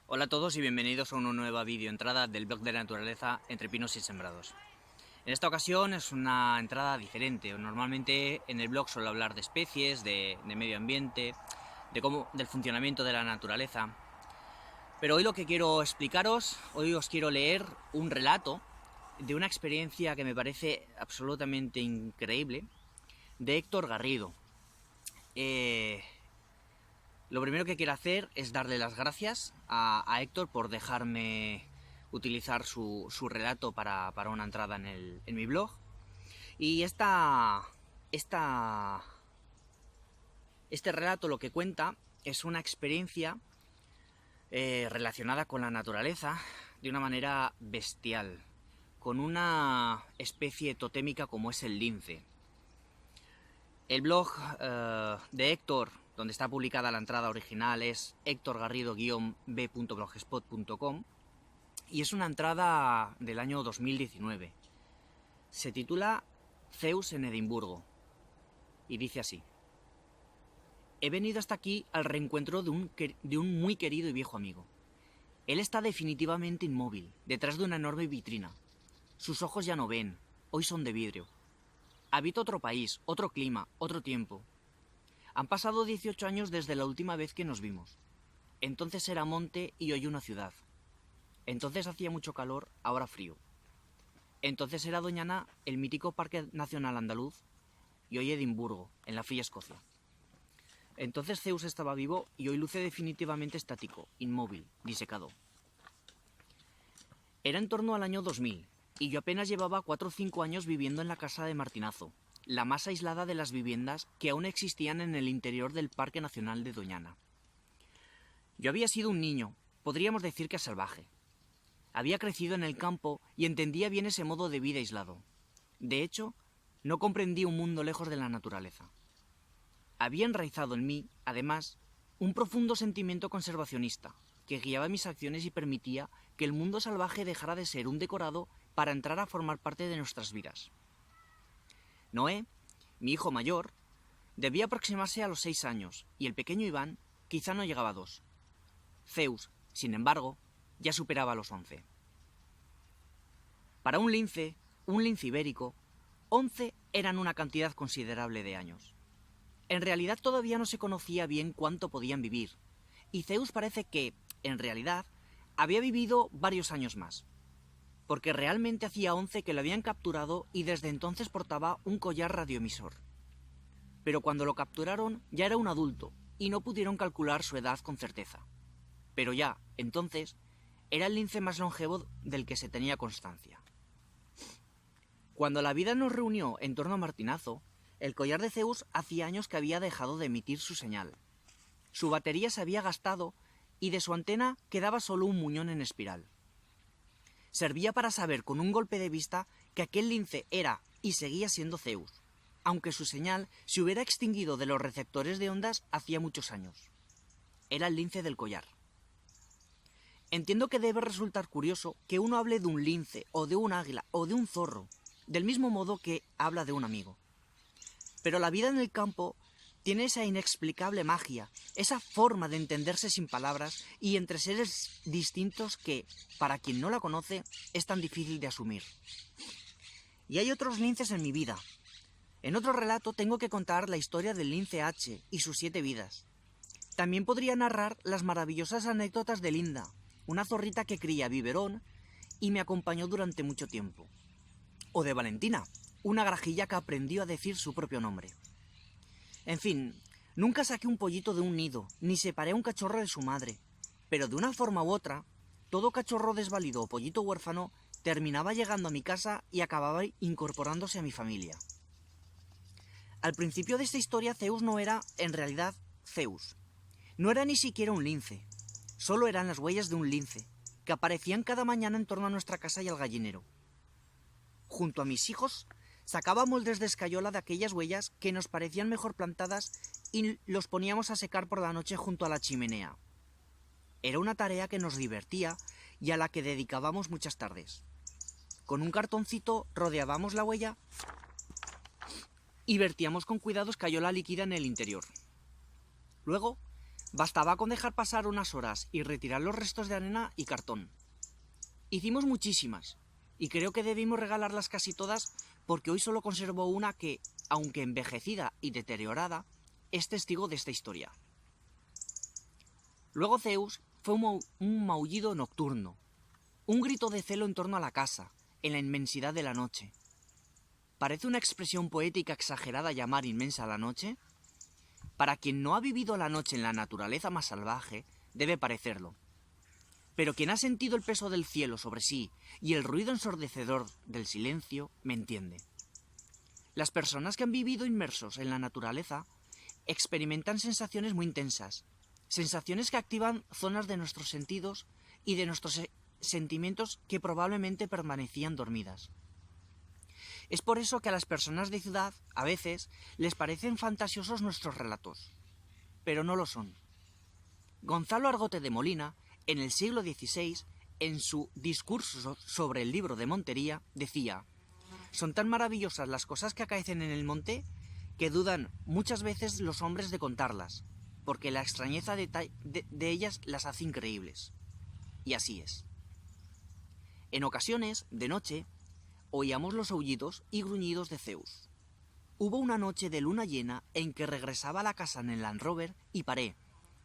Hola a todos y bienvenidos a una nueva videoentrada del blog de la naturaleza Entre Pinos y Sembrados. En esta ocasión es una entrada diferente. Normalmente en el blog suelo hablar de especies, de medio ambiente, del funcionamiento de la naturaleza. Pero hoy lo que quiero explicaros, hoy os quiero leer un relato de una experiencia que me parece absolutamente increíble, de Héctor Garrido. Lo primero que quiero hacer es darle las gracias a Héctor por dejarme utilizar su relato para una entrada en mi blog. Y este relato lo que cuenta es una experiencia relacionada con la naturaleza de una manera bestial, con una especie totémica como es el lince. El blog de Héctor, donde está publicada la entrada original, es hectorgarrido-b.blogspot.com y es una entrada del año 2019. Se titula Zeus en Edimburgo y dice así: he venido hasta aquí al reencuentro de un muy querido y viejo amigo. Él está definitivamente inmóvil, detrás de una enorme vitrina. Sus ojos ya no ven, hoy son de vidrio. Habita otro país, otro clima, otro tiempo. Han pasado 18 años desde la última vez que nos vimos. Entonces era monte y hoy una ciudad. Entonces hacía mucho calor, ahora frío. Entonces era Doñana, el mítico Parque Nacional Andaluz, y hoy Edimburgo, en la fría Escocia. Entonces Zeus estaba vivo y hoy luce definitivamente estático, inmóvil, disecado. Era en torno al año 2000, y yo apenas llevaba 4 o 5 años viviendo en la casa de Martinazo, la más aislada de las viviendas que aún existían en el interior del Parque Nacional de Doñana. Yo había sido un niño, podríamos decir que salvaje. Había crecido en el campo y entendía bien ese modo de vida aislado. De hecho, no comprendí un mundo lejos de la naturaleza. Había enraizado en mí, además, un profundo sentimiento conservacionista, que guiaba mis acciones y permitía que el mundo salvaje dejara de ser un decorado para entrar a formar parte de nuestras vidas. Noé, mi hijo mayor, debía aproximarse a los 6 años, y el pequeño Iván quizá no llegaba a 2. Zeus, sin embargo, ya superaba los 11. Para un lince ibérico, 11 eran una cantidad considerable de años. En realidad todavía no se conocía bien cuánto podían vivir, y Zeus parece que, en realidad, había vivido varios años más, porque realmente hacía 11 que lo habían capturado y desde entonces portaba un collar radioemisor. Pero cuando lo capturaron ya era un adulto y no pudieron calcular su edad con certeza. Pero ya, entonces, era el lince más longevo del que se tenía constancia. Cuando la vida nos reunió en torno a Martinazo, el collar de Zeus hacía años que había dejado de emitir su señal. Su batería se había gastado y de su antena quedaba solo un muñón en espiral. Servía para saber con un golpe de vista que aquel lince era y seguía siendo Zeus, aunque su señal se hubiera extinguido de los receptores de ondas hacía muchos años. Era el lince del collar. Entiendo que debe resultar curioso que uno hable de un lince, o de un águila, o de un zorro, del mismo modo que habla de un amigo. Pero la vida en el campo tiene esa inexplicable magia, esa forma de entenderse sin palabras y entre seres distintos que, para quien no la conoce, es tan difícil de asumir. Y hay otros linces en mi vida. En otro relato tengo que contar la historia del lince H y sus 7 vidas. También podría narrar las maravillosas anécdotas de Linda, una zorrita que cría biberón y me acompañó durante mucho tiempo. O de Valentina, una grajilla que aprendió a decir su propio nombre. En fin, nunca saqué un pollito de un nido, ni separé a un cachorro de su madre, pero de una forma u otra, todo cachorro desvalido o pollito huérfano terminaba llegando a mi casa y acababa incorporándose a mi familia. Al principio de esta historia Zeus no era, en realidad, Zeus. No era ni siquiera un lince, solo eran las huellas de un lince, que aparecían cada mañana en torno a nuestra casa y al gallinero. Junto a mis hijos, sacaba moldes de escayola de aquellas huellas que nos parecían mejor plantadas y los poníamos a secar por la noche junto a la chimenea. Era una tarea que nos divertía y a la que dedicábamos muchas tardes. Con un cartoncito rodeábamos la huella y vertíamos con cuidado escayola líquida en el interior. Luego, Bastaba con dejar pasar unas horas y retirar los restos de arena y cartón. Hicimos muchísimas, y creo que debimos regalarlas casi todas porque hoy solo conservo una que, aunque envejecida y deteriorada, es testigo de esta historia. Luego Zeus fue un maullido nocturno, un grito de celo en torno a la casa, en la inmensidad de la noche. ¿Parece una expresión poética exagerada llamar inmensa a la noche? Para quien no ha vivido la noche en la naturaleza más salvaje, debe parecerlo. Pero quien ha sentido el peso del cielo sobre sí y el ruido ensordecedor del silencio, me entiende. Las personas que han vivido inmersos en la naturaleza experimentan sensaciones muy intensas, sensaciones que activan zonas de nuestros sentidos y de nuestros sentimientos que probablemente permanecían dormidas. Es por eso que a las personas de ciudad, a veces, les parecen fantasiosos nuestros relatos, pero no lo son. Gonzalo Argote de Molina, en el siglo XVI, en su discurso sobre el libro de Montería, decía: «Son tan maravillosas las cosas que acaecen en el monte que dudan muchas veces los hombres de contarlas, porque la extrañeza de ellas las hace increíbles». Y así es. En ocasiones, de noche, oíamos los aullidos y gruñidos de Zeus. Hubo una noche de luna llena en que regresaba a la casa en el Land Rover y paré,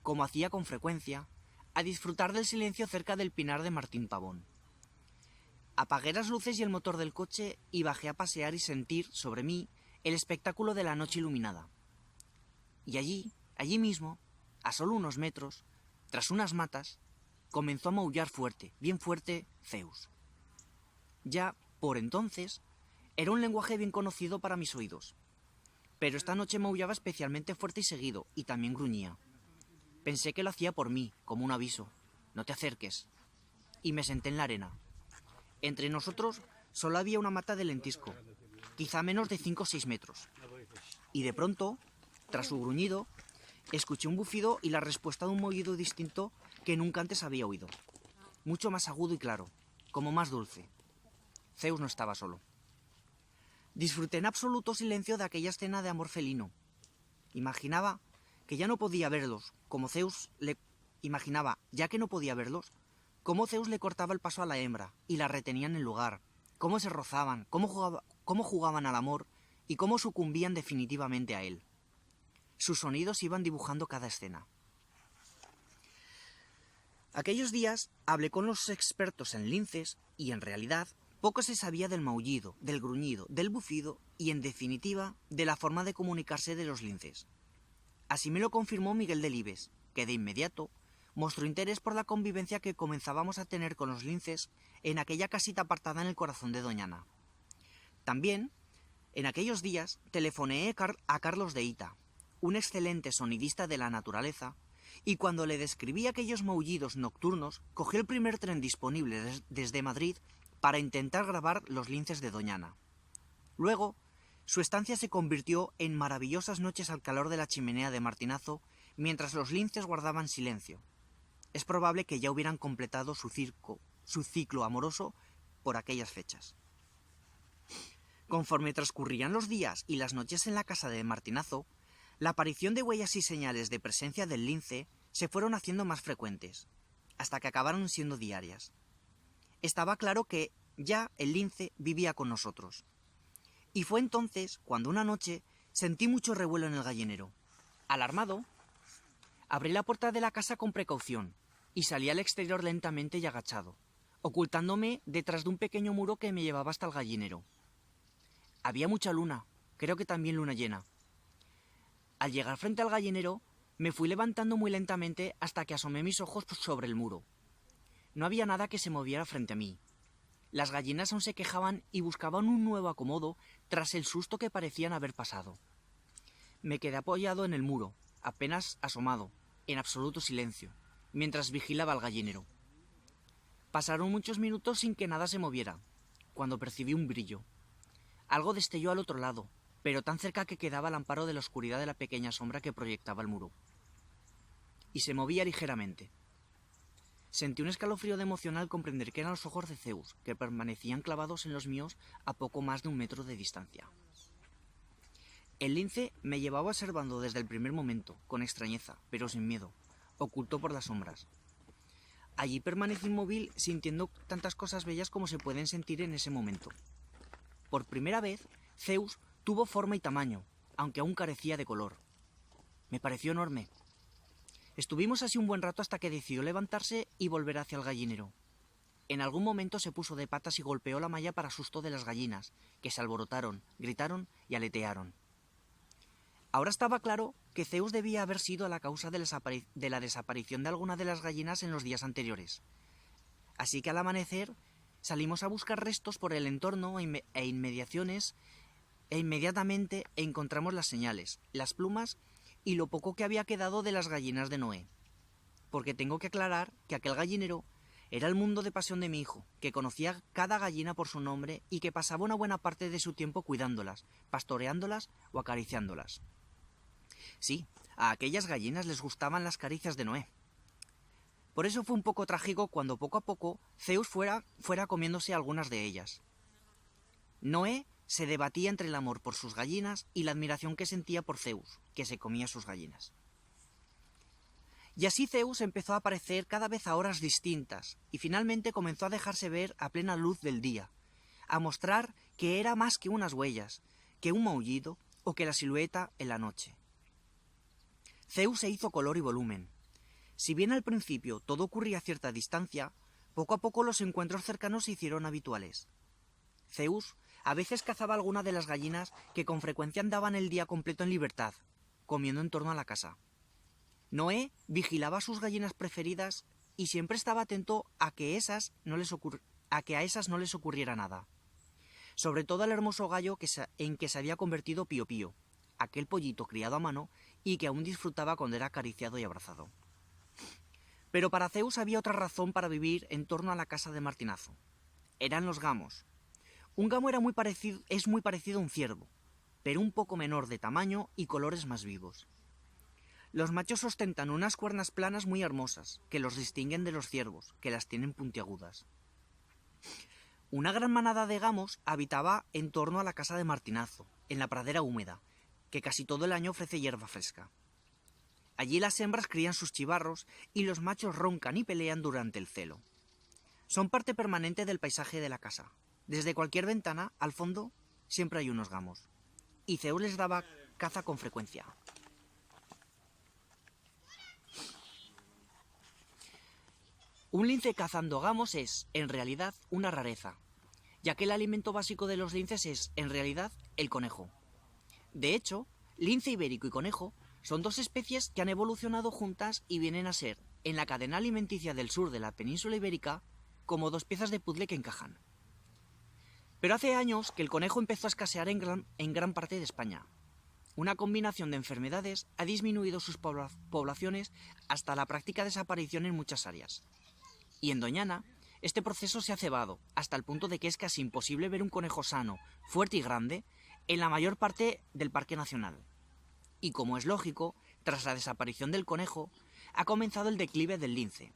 como hacía con frecuencia, a disfrutar del silencio cerca del pinar de Martín Pavón. Apagué las luces y el motor del coche y bajé a pasear y sentir sobre mí el espectáculo de la noche iluminada. Y allí mismo, a solo unos metros, tras unas matas, comenzó a maullar fuerte, bien fuerte, Zeus. Ya, por entonces, era un lenguaje bien conocido para mis oídos. Pero esta noche maullaba especialmente fuerte y seguido, y también gruñía. Pensé que lo hacía por mí, como un aviso. «No te acerques». Y me senté en la arena. Entre nosotros solo había una mata de lentisco, quizá menos de 5 o 6 metros. Y de pronto, tras su gruñido, escuché un bufido y la respuesta de un maullido distinto que nunca antes había oído. Mucho más agudo y claro, como más dulce. Zeus no estaba solo. Disfruté en absoluto silencio de aquella escena de amor felino. Imaginaba que ya no podía verlos, como Zeus le imaginaba, ya que no podía verlos, cómo Zeus le cortaba el paso a la hembra y la retenía en el lugar, cómo se rozaban, cómo jugaban al amor y cómo sucumbían definitivamente a él. Sus sonidos iban dibujando cada escena. Aquellos días hablé con los expertos en linces y en realidad poco se sabía del maullido, del gruñido, del bufido y en definitiva de la forma de comunicarse de los linces. Así me lo confirmó Miguel Delibes, que de inmediato mostró interés por la convivencia que comenzábamos a tener con los linces en aquella casita apartada en el corazón de Doñana. También, en aquellos días, telefoneé a Carlos de Hita, un excelente sonidista de la naturaleza, y cuando le describí aquellos maullidos nocturnos, cogí el primer tren disponible desde Madrid para intentar grabar los linces de Doñana. Luego, su estancia se convirtió en maravillosas noches al calor de la chimenea de Martinazo mientras los linces guardaban silencio. Es probable que ya hubieran completado su ciclo amoroso por aquellas fechas. Conforme transcurrían los días y las noches en la casa de Martinazo, la aparición de huellas y señales de presencia del lince se fueron haciendo más frecuentes, hasta que acabaron siendo diarias. Estaba claro que ya el lince vivía con nosotros. Y fue entonces cuando una noche sentí mucho revuelo en el gallinero. Alarmado, abrí la puerta de la casa con precaución y salí al exterior lentamente y agachado, ocultándome detrás de un pequeño muro que me llevaba hasta el gallinero. Había mucha luna, creo que también luna llena. Al llegar frente al gallinero, me fui levantando muy lentamente hasta que asomé mis ojos sobre el muro. No había nada que se moviera frente a mí. Las gallinas aún se quejaban y buscaban un nuevo acomodo tras el susto que parecían haber pasado. Me quedé apoyado en el muro, apenas asomado, en absoluto silencio, mientras vigilaba al gallinero. Pasaron muchos minutos sin que nada se moviera, cuando percibí un brillo. Algo destelló al otro lado, pero tan cerca que quedaba al amparo de la oscuridad de la pequeña sombra que proyectaba el muro. Y se movía ligeramente. Sentí un escalofrío de emoción al comprender que eran los ojos de Zeus, que permanecían clavados en los míos a poco más de 1 metro de distancia. El lince me llevaba observando desde el primer momento, con extrañeza, pero sin miedo, oculto por las sombras. Allí permanecí inmóvil sintiendo tantas cosas bellas como se pueden sentir en ese momento. Por primera vez, Zeus tuvo forma y tamaño, aunque aún carecía de color. Me pareció enorme. Estuvimos así un buen rato hasta que decidió levantarse y volver hacia el gallinero. En algún momento se puso de patas y golpeó la malla para susto de las gallinas, que se alborotaron, gritaron y aletearon. Ahora estaba claro que Zeus debía haber sido la causa de la desaparición de alguna de las gallinas en los días anteriores. Así que al amanecer salimos a buscar restos por el entorno e inmediaciones e inmediatamente encontramos las señales, las plumas y lo poco que había quedado de las gallinas de Noé. Porque tengo que aclarar que aquel gallinero era el mundo de pasión de mi hijo, que conocía cada gallina por su nombre y que pasaba una buena parte de su tiempo cuidándolas, pastoreándolas o acariciándolas. Sí, a aquellas gallinas les gustaban las caricias de Noé. Por eso fue un poco trágico cuando poco a poco Zeus fuera comiéndose algunas de ellas. Noé se debatía entre el amor por sus gallinas y la admiración que sentía por Zeus, que se comía sus gallinas. Y así Zeus empezó a aparecer cada vez a horas distintas, y finalmente comenzó a dejarse ver a plena luz del día, a mostrar que era más que unas huellas, que un maullido o que la silueta en la noche. Zeus se hizo color y volumen. Si bien al principio todo ocurría a cierta distancia, poco a poco los encuentros cercanos se hicieron habituales. Zeus a veces cazaba alguna de las gallinas que con frecuencia andaban el día completo en libertad, comiendo en torno a la casa. Noé vigilaba a sus gallinas preferidas y siempre estaba atento a que a esas no les ocurriera nada. Sobre todo al hermoso gallo en que se había convertido Pío Pío, aquel pollito criado a mano y que aún disfrutaba cuando era acariciado y abrazado. Pero para Zeus había otra razón para vivir en torno a la casa de Martinazo. Eran los gamos. Un gamo es muy parecido a un ciervo, pero un poco menor de tamaño y colores más vivos. Los machos ostentan unas cuernas planas muy hermosas, que los distinguen de los ciervos, que las tienen puntiagudas. Una gran manada de gamos habitaba en torno a la casa de Martinazo, en la pradera húmeda, que casi todo el año ofrece hierba fresca. Allí las hembras crían sus chivarros y los machos roncan y pelean durante el celo. Son parte permanente del paisaje de la casa. Desde cualquier ventana, al fondo, siempre hay unos gamos. Y Zeus les daba caza con frecuencia. Un lince cazando gamos es, en realidad, una rareza, ya que el alimento básico de los linces es, en realidad, el conejo. De hecho, lince ibérico y conejo son dos especies que han evolucionado juntas y vienen a ser, en la cadena alimenticia del sur de la península ibérica, como dos piezas de puzzle que encajan. Pero hace años que el conejo empezó a escasear en gran parte de España. Una combinación de enfermedades ha disminuido sus poblaciones hasta la práctica desaparición en muchas áreas. Y en Doñana, este proceso se ha cebado, hasta el punto de que es casi imposible ver un conejo sano, fuerte y grande en la mayor parte del Parque Nacional. Y como es lógico, tras la desaparición del conejo, ha comenzado el declive del lince.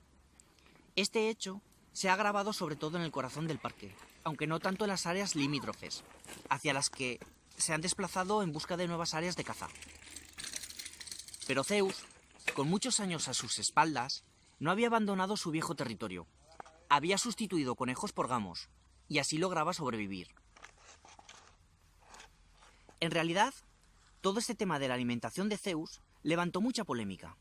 Este hecho se ha agravado sobre todo en el corazón del parque, aunque no tanto en las áreas limítrofes, hacia las que se han desplazado en busca de nuevas áreas de caza. Pero Zeus, con muchos años a sus espaldas, no había abandonado su viejo territorio. Había sustituido conejos por gamos, y así lograba sobrevivir. En realidad, todo este tema de la alimentación de Zeus levantó mucha polémica,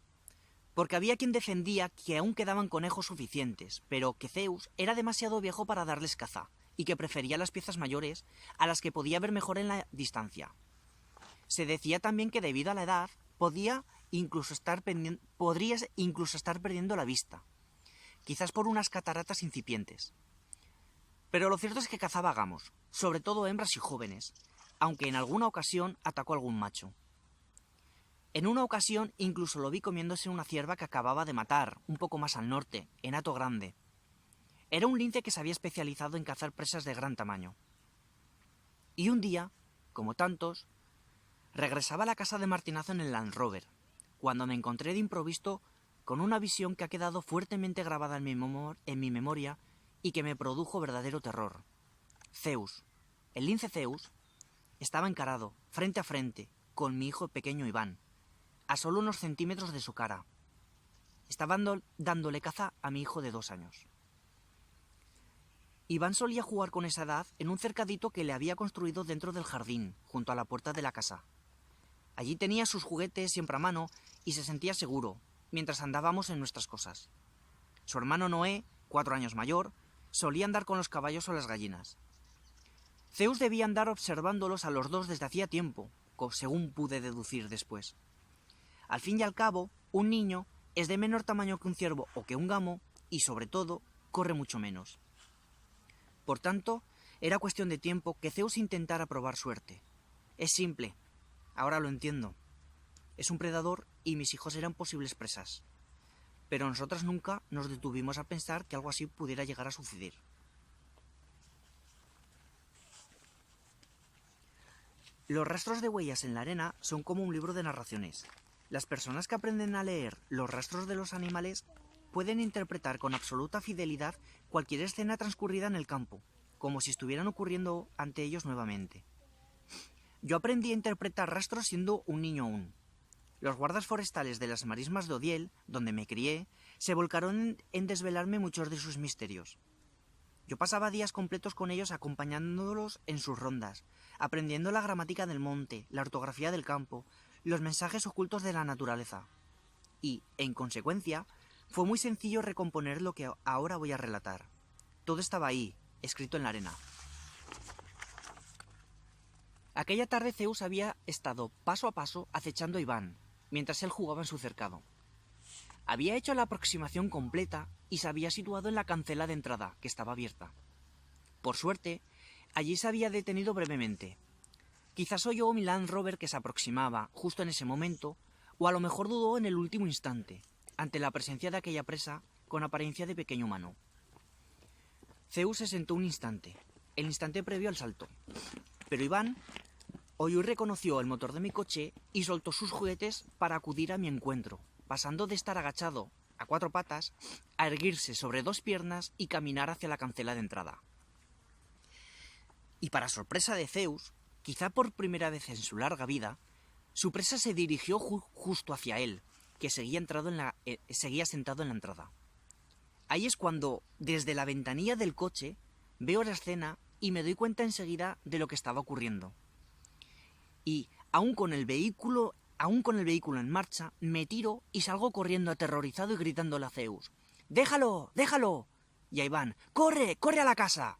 porque había quien defendía que aún quedaban conejos suficientes, pero que Zeus era demasiado viejo para darles caza, y que prefería las piezas mayores, a las que podía ver mejor en la distancia. Se decía también que debido a la edad, podría incluso estar perdiendo la vista, quizás por unas cataratas incipientes. Pero lo cierto es que cazaba gamos, sobre todo hembras y jóvenes, aunque en alguna ocasión atacó a algún macho. En una ocasión incluso lo vi comiéndose una cierva que acababa de matar, un poco más al norte, en Hato Grande. Era un lince que se había especializado en cazar presas de gran tamaño. Y un día, como tantos, regresaba a la casa de Martinazo en el Land Rover, cuando me encontré de improviso con una visión que ha quedado fuertemente grabada en mi memoria y que me produjo verdadero terror. Zeus, el lince Zeus, estaba encarado, frente a frente, con mi hijo pequeño Iván, a solo unos centímetros de su cara. Estaba dándole caza a mi hijo de 2 años. Iván solía jugar con esa edad en un cercadito que le había construido dentro del jardín, junto a la puerta de la casa. Allí tenía sus juguetes siempre a mano y se sentía seguro, mientras andábamos en nuestras cosas. Su hermano Noé, 4 años mayor, solía andar con los caballos o las gallinas. Zeus debía andar observándolos a los dos desde hacía tiempo, según pude deducir después. Al fin y al cabo, un niño es de menor tamaño que un ciervo o que un gamo y, sobre todo, corre mucho menos. Por tanto, era cuestión de tiempo que Zeus intentara probar suerte. Es simple, ahora lo entiendo. Es un predador y mis hijos eran posibles presas. Pero nosotras nunca nos detuvimos a pensar que algo así pudiera llegar a suceder. Los rastros de huellas en la arena son como un libro de narraciones. Las personas que aprenden a leer los rastros de los animales pueden interpretar con absoluta fidelidad cualquier escena transcurrida en el campo, como si estuvieran ocurriendo ante ellos nuevamente. Yo aprendí a interpretar rastros siendo un niño aún. Los guardas forestales de las marismas de Odiel, donde me crié, se volcaron en desvelarme muchos de sus misterios. Yo pasaba días completos con ellos acompañándolos en sus rondas, aprendiendo la gramática del monte, la ortografía del campo, los mensajes ocultos de la naturaleza. Y, en consecuencia, fue muy sencillo recomponer lo que ahora voy a relatar. Todo estaba ahí, escrito en la arena. Aquella tarde Zeus había estado paso a paso acechando a Iván, mientras él jugaba en su cercado. Había hecho la aproximación completa y se había situado en la cancela de entrada, que estaba abierta. Por suerte, allí se había detenido brevemente. Quizás oyó mi Land Rover que se aproximaba justo en ese momento, o a lo mejor dudó en el último instante, ante la presencia de aquella presa con apariencia de pequeño humano. Zeus se sentó un instante, el instante previo al salto. Pero Iván oyó y reconoció el motor de mi coche y soltó sus juguetes para acudir a mi encuentro, pasando de estar agachado a 4 patas a erguirse sobre 2 piernas y caminar hacia la cancela de entrada. Y para sorpresa de Zeus, quizá por primera vez en su larga vida, su presa se dirigió justo hacia él, que seguía sentado en la entrada. Ahí es cuando, desde la ventanilla del coche, veo la escena y me doy cuenta enseguida de lo que estaba ocurriendo. Y, aún con el vehículo en marcha, me tiro y salgo corriendo aterrorizado y gritándole a Zeus: ¡Déjalo! ¡Déjalo! Y a Iván: ¡Corre! ¡Corre a la casa!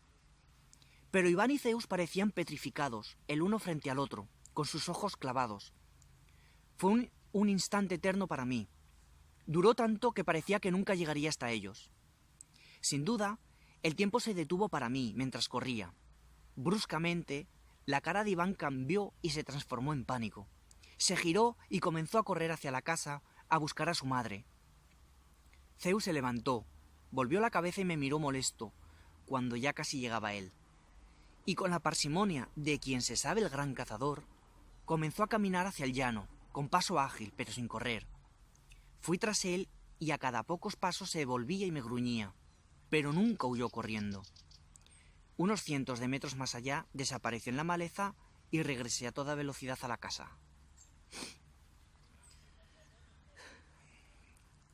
Pero Iván y Zeus parecían petrificados, el uno frente al otro, con sus ojos clavados. Fue un instante eterno para mí. Duró tanto que parecía que nunca llegaría hasta ellos. Sin duda, el tiempo se detuvo para mí mientras corría. Bruscamente, la cara de Iván cambió y se transformó en pánico. Se giró y comenzó a correr hacia la casa a buscar a su madre. Zeus se levantó, volvió la cabeza y me miró molesto, cuando ya casi llegaba a él. Y con la parsimonia de quien se sabe el gran cazador, comenzó a caminar hacia el llano, con paso ágil, pero sin correr. Fui tras él y a cada pocos pasos se volvía y me gruñía, pero nunca huyó corriendo. Unos cientos de metros más allá desapareció en la maleza y regresé a toda velocidad a la casa.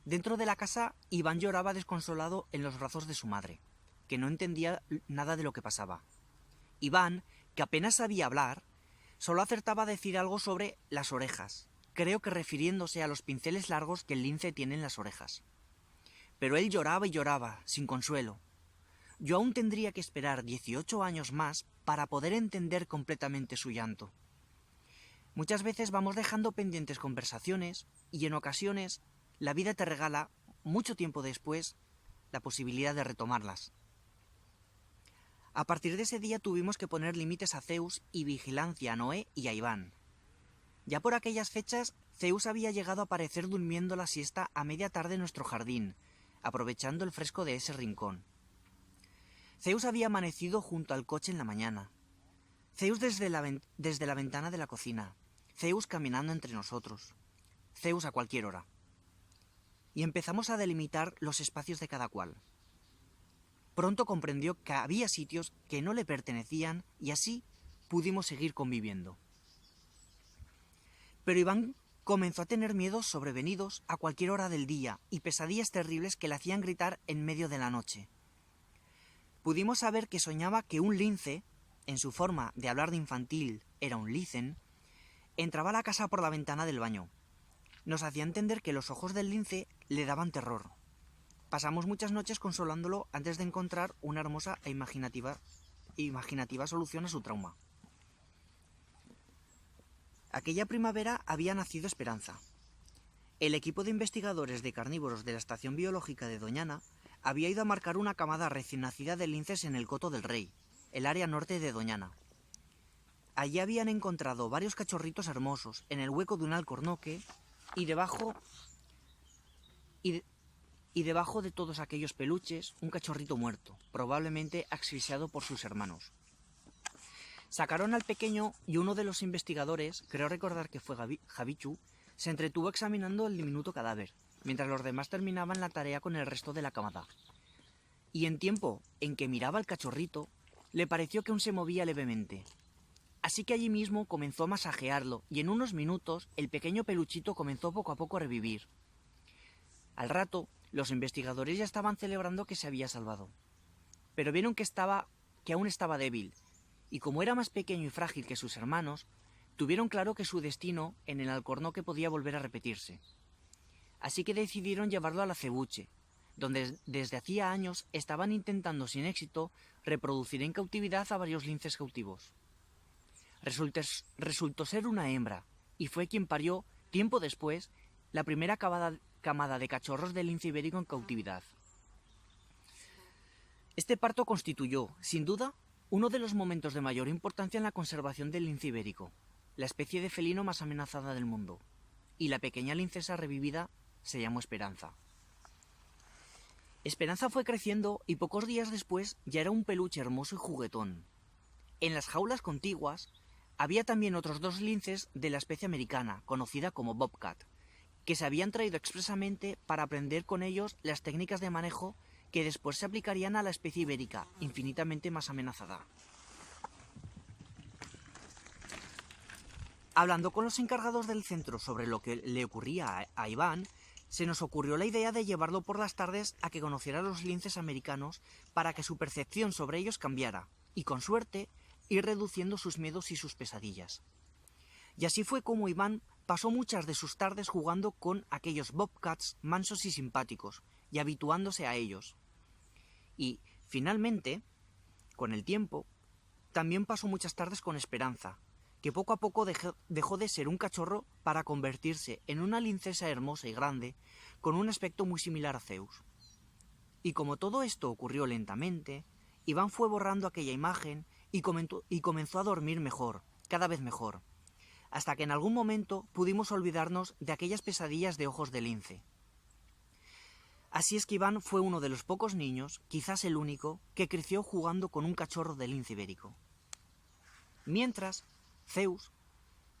Dentro de la casa, Iván lloraba desconsolado en los brazos de su madre, que no entendía nada de lo que pasaba. Iván, que apenas sabía hablar, solo acertaba a decir algo sobre las orejas, creo que refiriéndose a los pinceles largos que el lince tiene en las orejas. Pero él lloraba y lloraba, sin consuelo. Yo aún tendría que esperar 18 años más para poder entender completamente su llanto. Muchas veces vamos dejando pendientes conversaciones y en ocasiones la vida te regala, mucho tiempo después, la posibilidad de retomarlas. A partir de ese día tuvimos que poner límites a Zeus y vigilancia a Noé y a Iván. Ya por aquellas fechas, Zeus había llegado a aparecer durmiendo la siesta a media tarde en nuestro jardín, aprovechando el fresco de ese rincón. Zeus había amanecido junto al coche en la mañana. Zeus desde la ventana de la cocina. Zeus caminando entre nosotros. Zeus a cualquier hora. Y empezamos a delimitar los espacios de cada cual. Pronto comprendió que había sitios que no le pertenecían y así pudimos seguir conviviendo. Pero Iván comenzó a tener miedos sobrevenidos a cualquier hora del día y pesadillas terribles que le hacían gritar en medio de la noche. Pudimos saber que soñaba que un lince, en su forma de hablar de infantil era un licen, entraba a la casa por la ventana del baño. Nos hacía entender que los ojos del lince le daban terror. Pasamos muchas noches consolándolo antes de encontrar una hermosa e imaginativa solución a su trauma. Aquella primavera había nacido Esperanza. El equipo de investigadores de carnívoros de la Estación Biológica de Doñana había ido a marcar una camada recién nacida de linces en el Coto del Rey, el área norte de Doñana. Allí habían encontrado varios cachorritos hermosos en el hueco de un alcornoque y debajo de todos aquellos peluches un cachorrito muerto, probablemente asfixiado por sus hermanos. Sacaron al pequeño y uno de los investigadores, creo recordar que fue Javichu, se entretuvo examinando el diminuto cadáver, mientras los demás terminaban la tarea con el resto de la camada. Y en tiempo en que miraba al cachorrito, le pareció que aún se movía levemente. Así que allí mismo comenzó a masajearlo y en unos minutos el pequeño peluchito comenzó poco a poco a revivir. Al rato, los investigadores ya estaban celebrando que se había salvado. Pero vieron que aún estaba débil, y como era más pequeño y frágil que sus hermanos, tuvieron claro que su destino en el alcornoque podía volver a repetirse. Así que decidieron llevarlo al acebuche, donde desde hacía años estaban intentando sin éxito reproducir en cautividad a varios linces cautivos. Resultó ser una hembra, y fue quien parió, tiempo después, la primera camada de cachorros de lince ibérico en cautividad. Este parto constituyó, sin duda, uno de los momentos de mayor importancia en la conservación del lince ibérico, la especie de felino más amenazada del mundo, y la pequeña lincesa revivida se llamó Esperanza. Esperanza fue creciendo y pocos días después ya era un peluche hermoso y juguetón. En las jaulas contiguas había también otros 2 linces de la especie americana, conocida como Bobcat, que se habían traído expresamente para aprender con ellos las técnicas de manejo que después se aplicarían a la especie ibérica, infinitamente más amenazada. Hablando con los encargados del centro sobre lo que le ocurría a Iván, se nos ocurrió la idea de llevarlo por las tardes a que conociera a los linces americanos para que su percepción sobre ellos cambiara, y con suerte, ir reduciendo sus miedos y sus pesadillas. Y así fue como Iván pasó muchas de sus tardes jugando con aquellos bobcats mansos y simpáticos, y habituándose a ellos. Y, finalmente, con el tiempo, también pasó muchas tardes con Esperanza, que poco a poco dejó de ser un cachorro para convertirse en una lincesa hermosa y grande, con un aspecto muy similar a Zeus. Y como todo esto ocurrió lentamente, Iván fue borrando aquella imagen y comenzó a dormir mejor, cada vez mejor, hasta que en algún momento pudimos olvidarnos de aquellas pesadillas de ojos de lince. Así es que Iván fue uno de los pocos niños, quizás el único, que creció jugando con un cachorro de lince ibérico. Mientras, Zeus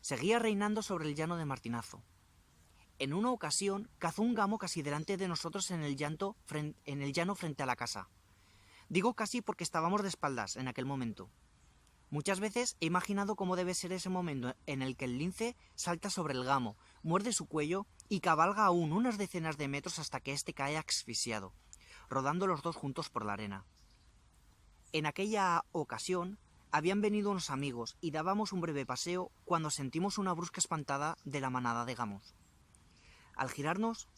seguía reinando sobre el llano de Martinazo. En una ocasión cazó un gamo casi delante de nosotros en el llano frente a la casa. Digo casi porque estábamos de espaldas en aquel momento. Muchas veces he imaginado cómo debe ser ese momento en el que el lince salta sobre el gamo, muerde su cuello y cabalga aún unas decenas de metros hasta que éste cae asfixiado, rodando los dos juntos por la arena. En aquella ocasión habían venido unos amigos y dábamos un breve paseo cuando sentimos una brusca espantada de la manada de gamos. Al girarnos,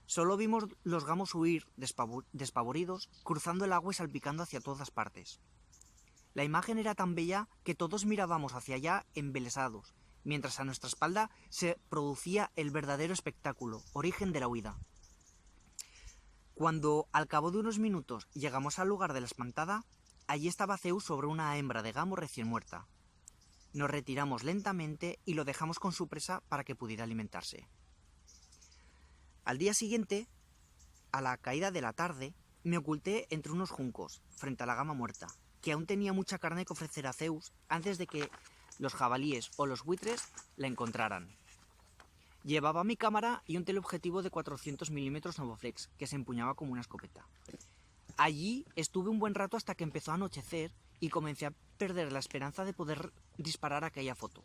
solo vimos los gamos huir despavoridos, cruzando el agua y salpicando hacia todas partes. La imagen era tan bella que todos mirábamos hacia allá embelesados, mientras a nuestra espalda se producía el verdadero espectáculo, origen de la huida. Cuando, al cabo de unos minutos, llegamos al lugar de la espantada, allí estaba Zeus sobre una hembra de gamo recién muerta. Nos retiramos lentamente y lo dejamos con su presa para que pudiera alimentarse. Al día siguiente, a la caída de la tarde, me oculté entre unos juncos, frente a la gama muerta, que aún tenía mucha carne que ofrecer a Zeus antes de que los jabalíes o los buitres la encontraran. Llevaba mi cámara y un teleobjetivo de 400 mm Novoflex, que se empuñaba como una escopeta. Allí estuve un buen rato hasta que empezó a anochecer y comencé a perder la esperanza de poder disparar aquella foto.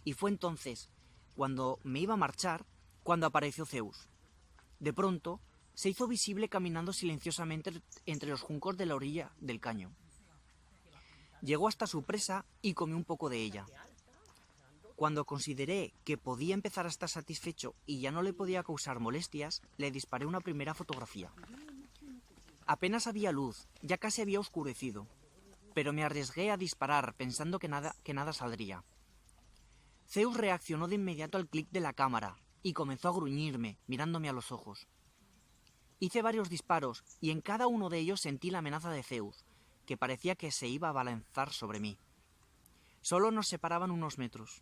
Y fue entonces, cuando me iba a marchar, cuando apareció Zeus. De pronto, se hizo visible caminando silenciosamente entre los juncos de la orilla del caño. Llegó hasta su presa y comió un poco de ella. Cuando consideré que podía empezar a estar satisfecho y ya no le podía causar molestias, le disparé una primera fotografía. Apenas había luz, ya casi había oscurecido, pero me arriesgué a disparar pensando que nada saldría. Zeus reaccionó de inmediato al clic de la cámara y comenzó a gruñirme, mirándome a los ojos. Hice varios disparos y en cada uno de ellos sentí la amenaza de Zeus, que parecía que se iba a abalanzar sobre mí. Solo nos separaban unos metros.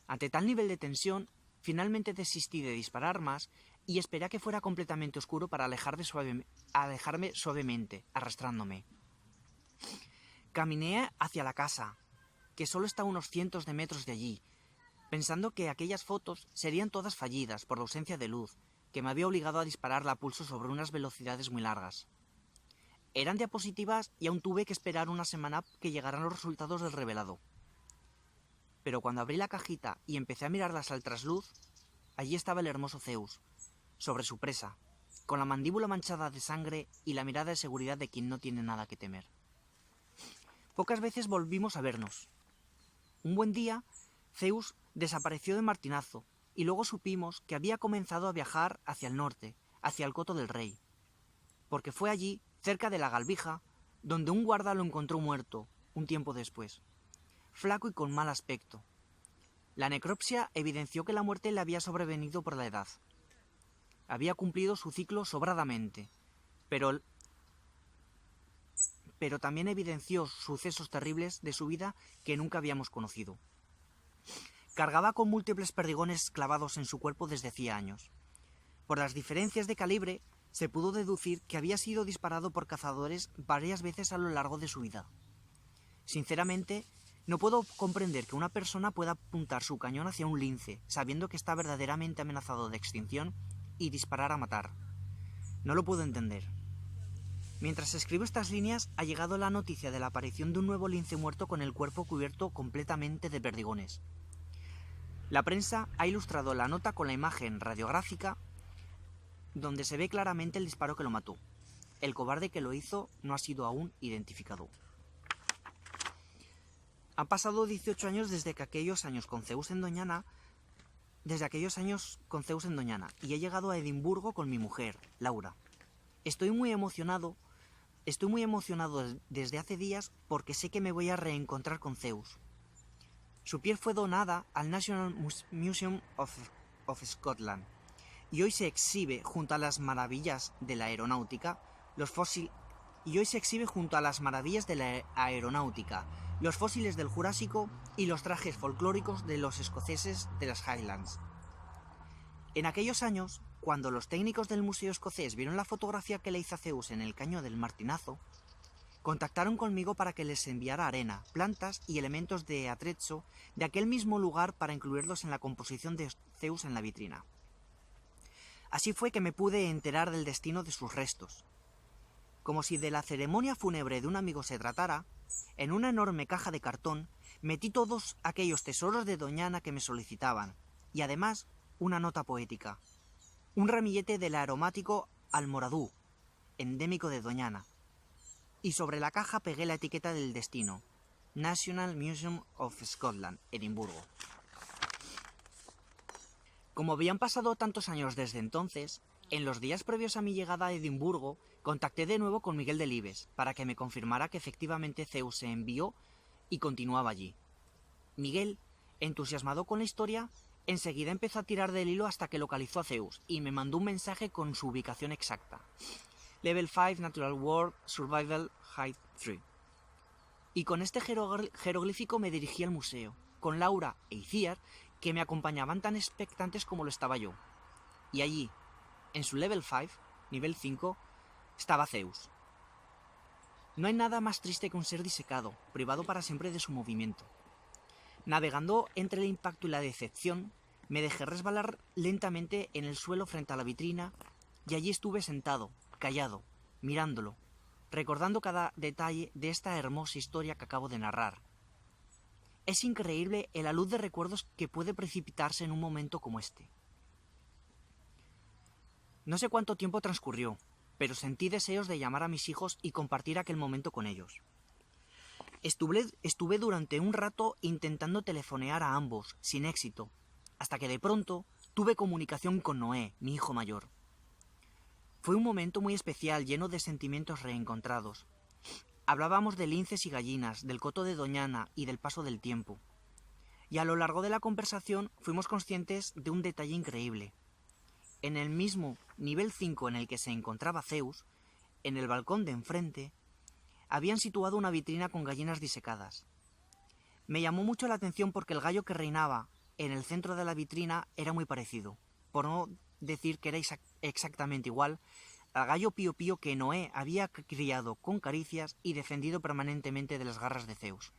Ante tal nivel de tensión, finalmente desistí de disparar más y esperé a que fuera completamente oscuro para alejarme suavemente, arrastrándome. Caminé hacia la casa, que solo está a unos cientos de metros de allí, pensando que aquellas fotos serían todas fallidas por la ausencia de luz, que me había obligado a dispararla a pulso sobre unas velocidades muy largas. Eran diapositivas y aún tuve que esperar una semana que llegaran los resultados del revelado. Pero cuando abrí la cajita y empecé a mirarlas al trasluz, allí estaba el hermoso Zeus, sobre su presa, con la mandíbula manchada de sangre y la mirada de seguridad de quien no tiene nada que temer. Pocas veces volvimos a vernos. Un buen día, Zeus desapareció de martinazo, y luego supimos que había comenzado a viajar hacia el norte, hacia el Coto del Rey, porque fue allí, cerca de la Galvija, donde un guarda lo encontró muerto, un tiempo después, flaco y con mal aspecto. La necropsia evidenció que la muerte le había sobrevenido por la edad. Había cumplido su ciclo sobradamente, pero también evidenció sucesos terribles de su vida que nunca habíamos conocido. Cargaba con múltiples perdigones clavados en su cuerpo desde hacía años. Por las diferencias de calibre, se pudo deducir que había sido disparado por cazadores varias veces a lo largo de su vida. Sinceramente, no puedo comprender que una persona pueda apuntar su cañón hacia un lince, sabiendo que está verdaderamente amenazado de extinción, y disparar a matar. No lo puedo entender. Mientras escribo estas líneas, ha llegado la noticia de la aparición de un nuevo lince muerto con el cuerpo cubierto completamente de perdigones. La prensa ha ilustrado la nota con la imagen radiográfica donde se ve claramente el disparo que lo mató. El cobarde que lo hizo no ha sido aún identificado. Han pasado 18 años desde aquellos años con Zeus en Doñana, y he llegado a Edimburgo con mi mujer, Laura. Estoy muy emocionado desde hace días porque sé que me voy a reencontrar con Zeus. Su piel fue donada al National Museum of Scotland y hoy se exhibe junto a las maravillas de la aeronáutica, los fósiles del Jurásico y los trajes folclóricos de los escoceses de las Highlands. En aquellos años, cuando los técnicos del Museo Escocés vieron la fotografía que le hice a Zeus en el caño del Martinazo, contactaron conmigo para que les enviara arena, plantas y elementos de atrecho de aquel mismo lugar para incluirlos en la composición de Zeus en la vitrina. Así fue que me pude enterar del destino de sus restos. Como si de la ceremonia fúnebre de un amigo se tratara, en una enorme caja de cartón metí todos aquellos tesoros de Doñana que me solicitaban, y además una nota poética, un ramillete del aromático almoradú, endémico de Doñana, y sobre la caja pegué la etiqueta del destino, National Museum of Scotland, Edimburgo. Como habían pasado tantos años desde entonces, en los días previos a mi llegada a Edimburgo, contacté de nuevo con Miguel Delibes para que me confirmara que efectivamente Zeus se envió y continuaba allí. Miguel, entusiasmado con la historia, enseguida empezó a tirar del hilo hasta que localizó a Zeus y me mandó un mensaje con su ubicación exacta. Level 5 Natural World Survival Height 3. Y con este jeroglífico me dirigí al museo, con Laura e Iciar, que me acompañaban tan expectantes como lo estaba yo. Y allí, en su Level 5, nivel 5, estaba Zeus. No hay nada más triste que un ser disecado, privado para siempre de su movimiento. Navegando entre el impacto y la decepción, me dejé resbalar lentamente en el suelo frente a la vitrina y allí estuve sentado, callado, mirándolo, recordando cada detalle de esta hermosa historia que acabo de narrar. Es increíble la luz de recuerdos que puede precipitarse en un momento como este. No sé cuánto tiempo transcurrió, pero sentí deseos de llamar a mis hijos y compartir aquel momento con ellos. Estuve durante un rato intentando telefonear a ambos, sin éxito, hasta que de pronto tuve comunicación con Noé, mi hijo mayor. Fue un momento muy especial, lleno de sentimientos reencontrados. Hablábamos de linces y gallinas, del coto de Doñana y del paso del tiempo. Y a lo largo de la conversación fuimos conscientes de un detalle increíble. En el mismo nivel 5 en el que se encontraba Zeus, en el balcón de enfrente, habían situado una vitrina con gallinas disecadas. Me llamó mucho la atención porque el gallo que reinaba en el centro de la vitrina era muy parecido, por no decir que era exactamente igual al gallo Pío Pío que Noé había criado con caricias y defendido permanentemente de las garras de Zeus.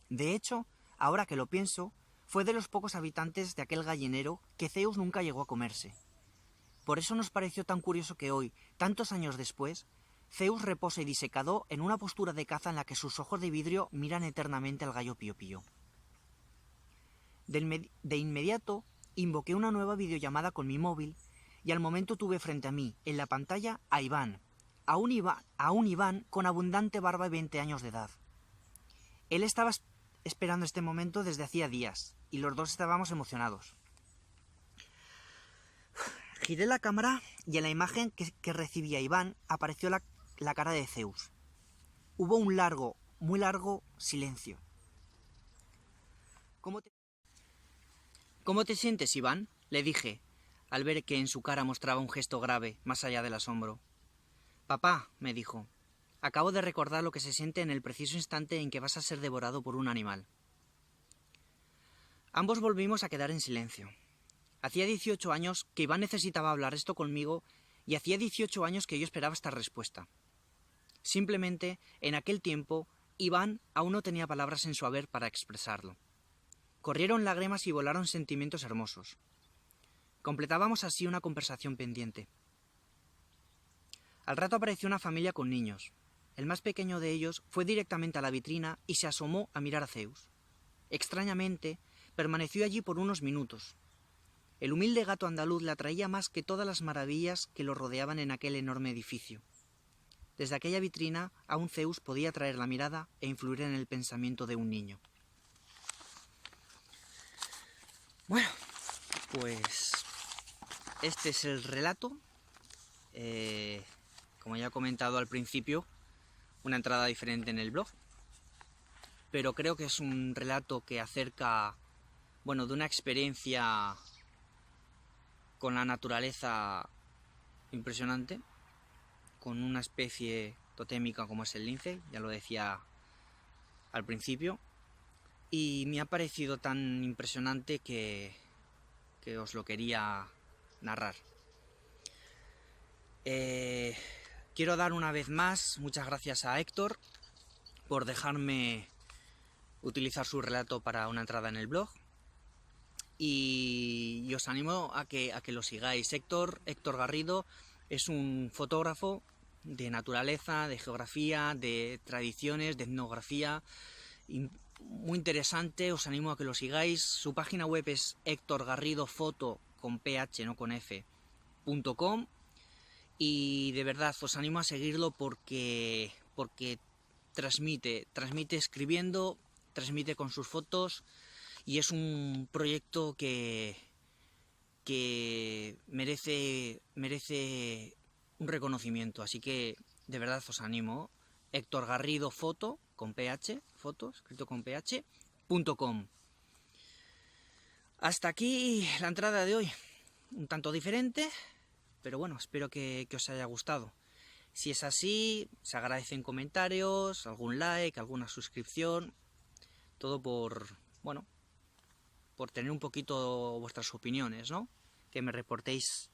De hecho, ahora que lo pienso, fue de los pocos habitantes de aquel gallinero que Zeus nunca llegó a comerse. Por eso nos pareció tan curioso que hoy, tantos años después, Zeus reposa y disecado en una postura de caza en la que sus ojos de vidrio miran eternamente al gallo Pío Pío. De inmediato, invoqué una nueva videollamada con mi móvil y al momento tuve frente a mí, en la pantalla, a Iván, a un Iván con abundante barba y 20 años de edad. Él estaba esperando este momento desde hacía días y los dos estábamos emocionados. Giré la cámara y en la imagen que recibía Iván apareció la cara de Zeus. Hubo un largo, muy largo silencio. ¿Cómo te sientes, Iván?, le dije, al ver que en su cara mostraba un gesto grave, más allá del asombro. Papá, me dijo, acabo de recordar lo que se siente en el preciso instante en que vas a ser devorado por un animal. Ambos volvimos a quedar en silencio. Hacía 18 años que Iván necesitaba hablar esto conmigo y hacía 18 años que yo esperaba esta respuesta. Simplemente, en aquel tiempo, Iván aún no tenía palabras en su haber para expresarlo. Corrieron lágrimas y volaron sentimientos hermosos. Completábamos así una conversación pendiente. Al rato apareció una familia con niños. El más pequeño de ellos fue directamente a la vitrina y se asomó a mirar a Zeus. Extrañamente, permaneció allí por unos minutos. El humilde gato andaluz le atraía más que todas las maravillas que lo rodeaban en aquel enorme edificio. Desde aquella vitrina, aún Zeus podía atraer la mirada e influir en el pensamiento de un niño. Bueno, pues este es el relato. Como ya he comentado al principio, una entrada diferente en el blog. Pero creo que es un relato que acerca, de una experiencia con la naturaleza impresionante, con una especie totémica como es el lince, ya lo decía al principio, y me ha parecido tan impresionante que os lo quería narrar. Quiero dar una vez más muchas gracias a Héctor por dejarme utilizar su relato para una entrada en el blog. Y os animo a que lo sigáis. Héctor Garrido es un fotógrafo de naturaleza, de geografía, de tradiciones, de etnografía, muy interesante. Os animo a que lo sigáis. Su página web es hectorgarridofoto con ph, no con f.com, y de verdad os animo a seguirlo porque transmite escribiendo, transmite con sus fotos. Y es un proyecto que merece un reconocimiento. Así que de verdad os animo. Héctor Garrido Foto, con ph, foto, escrito con ph.com. Hasta aquí la entrada de hoy. Un tanto diferente, pero bueno, espero que os haya gustado. Si es así, se agradecen comentarios, algún like, alguna suscripción. Todo por tener un poquito vuestras opiniones, ¿no? Que me reportéis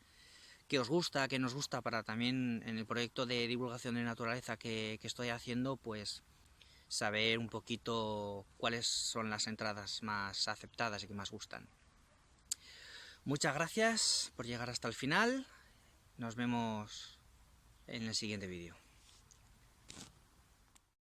qué os gusta, qué nos gusta, para también en el proyecto de divulgación de naturaleza que estoy haciendo, pues saber un poquito cuáles son las entradas más aceptadas y que más gustan. Muchas gracias por llegar hasta el final. Nos vemos en el siguiente vídeo.